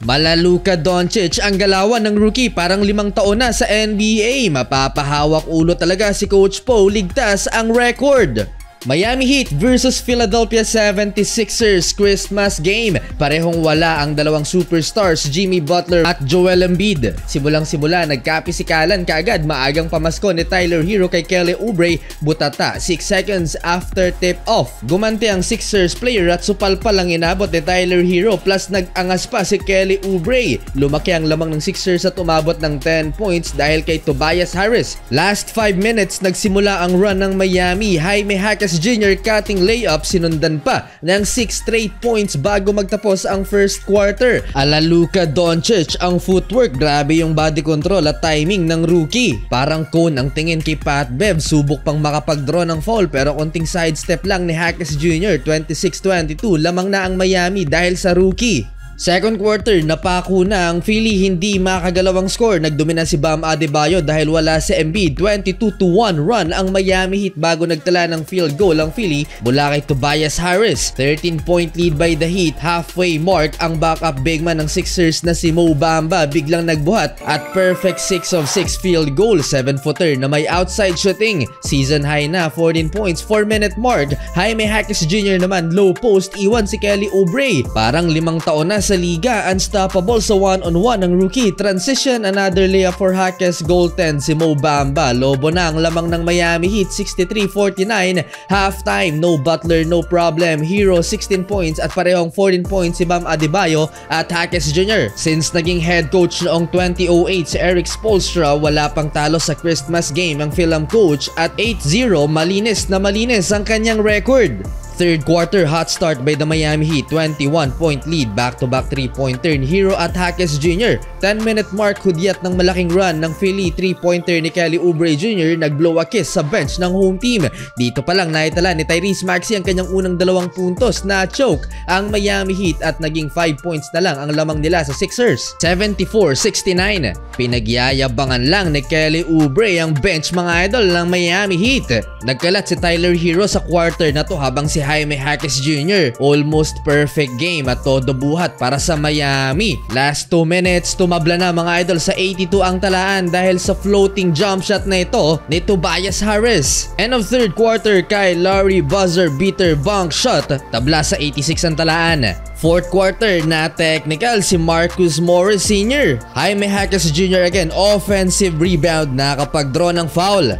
Mala Luka Doncic ang galawan ng rookie, parang 5 taon na sa NBA. Mapapahawak ulo talaga si Coach Poe, ligtas ang record. Miami Heat versus Philadelphia 76ers Christmas game. Parehong wala ang dalawang superstars, Jimmy Butler at Joel Embiid. Simulang-simula, nagkapisikalan kaagad. Maagang pamasko ni Tyler Hero kay Kelly Oubre, butata 6 seconds after tip-off. Gumanti ang Sixers player at supalpal ang inabot ni Tyler Hero, plus nag-angas pa si Kelly Oubre. Lumaki ang lamang ng Sixers at umabot ng 10 points dahil kay Tobias Harris. Last 5 minutes, nagsimula ang run ng Miami. Jaime Jaquez Jr. cutting layup, sinundan pa ng 6 straight points bago magtapos ang first quarter. Ala Luka Doncic ang footwork, grabe yung body control at timing ng rookie. Parang cone ang tingin kay Pat Bev, subok pang makapag-draw ng foul pero konting sidestep lang ni Jaquez Jr. 26-22, lamang na ang Miami dahil sa rookie. Second quarter, napako na ang Philly, hindi makagalawang score. Nagdomina si Bam Adebayo dahil wala si Embiid. 22-1 run ang Miami Heat bago nagtala ng field goal ang Philly mula kay Tobias Harris. 13-point lead by the Heat. Halfway mark, ang backup big man ng Sixers na si Mo Bamba biglang nagbuhat at perfect 6 of 6 field goal. 7-footer na may outside shooting. Season high na 14 points, 4-minute mark. Jaime Jaquez Jr. naman low post, iwan si Kelly Oubre. Parang 5 taon na sa liga, unstoppable sa one-on-one ng rookie. Transition, another layup for Jaquez, goaltend si Mo Bamba. Lobo na ang lamang ng Miami Heat, 63-49. Halftime, no Butler, no problem. Hero 16 points at parehong 14 points si Bam Adebayo at Jaquez Jr. Since naging head coach noong 2008 si Eric Spoelstra, wala pang talo sa Christmas game ang Film coach at 8-0, malinis na malinis ang kanyang record. Third quarter, hot start by the Miami Heat, 21-point lead, back-to-back 3-pointer ni Hero at Jaquez Jr. 10-minute mark, hudyat ng malaking run ng Philly, 3-pointer ni Kelly Oubre Jr. Nag-blow a kiss sa bench ng home team. Dito pa lang naitala ni Tyrese Maxey ang kanyang unang 2 puntos, na choke ang Miami Heat at naging 5 points na lang ang lamang nila sa Sixers. 74-69, pinagyayabangan lang ni Kelly Oubre ang bench mga idol ng Miami Heat. Nagkalat si Tyler Hero sa quarter na to habang si Jaime Jaquez Jr. Almost perfect game at todo buhat para sa Miami. Last 2 minutes, tumabla na mga idol sa 82 ang talaan dahil sa floating jump shot na ito ni Tobias Harris. End of third quarter, Kyle Lowry buzzer beater bank shot, tabla sa 86 ang talaan. Fourth quarter, na technical si Marcus Morris Sr. Jaime Jaquez Jr. again, offensive rebound, nakapag-draw ng foul.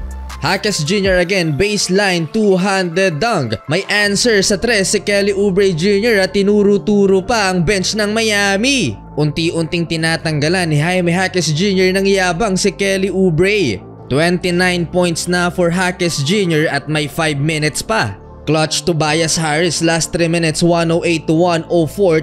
Jaquez Jr. again, baseline, two-handed dunk. May answer sa 3 si Kelly Oubre Jr. at tinuro-turo pa ang bench ng Miami. Unti-unting tinatanggalan ni Jaime Jaquez Jr. ng yabang si Kelly Oubre. 29 points na for Jaquez Jr. at may 5 minutes pa. Clutch Tobias Harris, last 3 minutes, 108-104,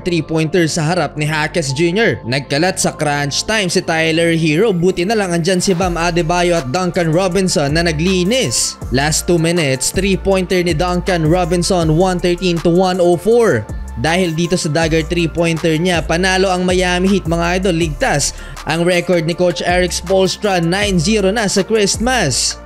3-pointer sa harap ni Jaquez Jr. Nagkalat sa crunch time si Tyler Hero, buti na lang andyan si Bam Adebayo at Duncan Robinson na naglinis. Last 2 minutes, 3-pointer ni Duncan Robinson, 113-104. Dahil dito sa dagger 3-pointer niya, panalo ang Miami Heat mga idol, ligtas ang record ni Coach Eric Spoelstra, 9-0 na sa Christmas.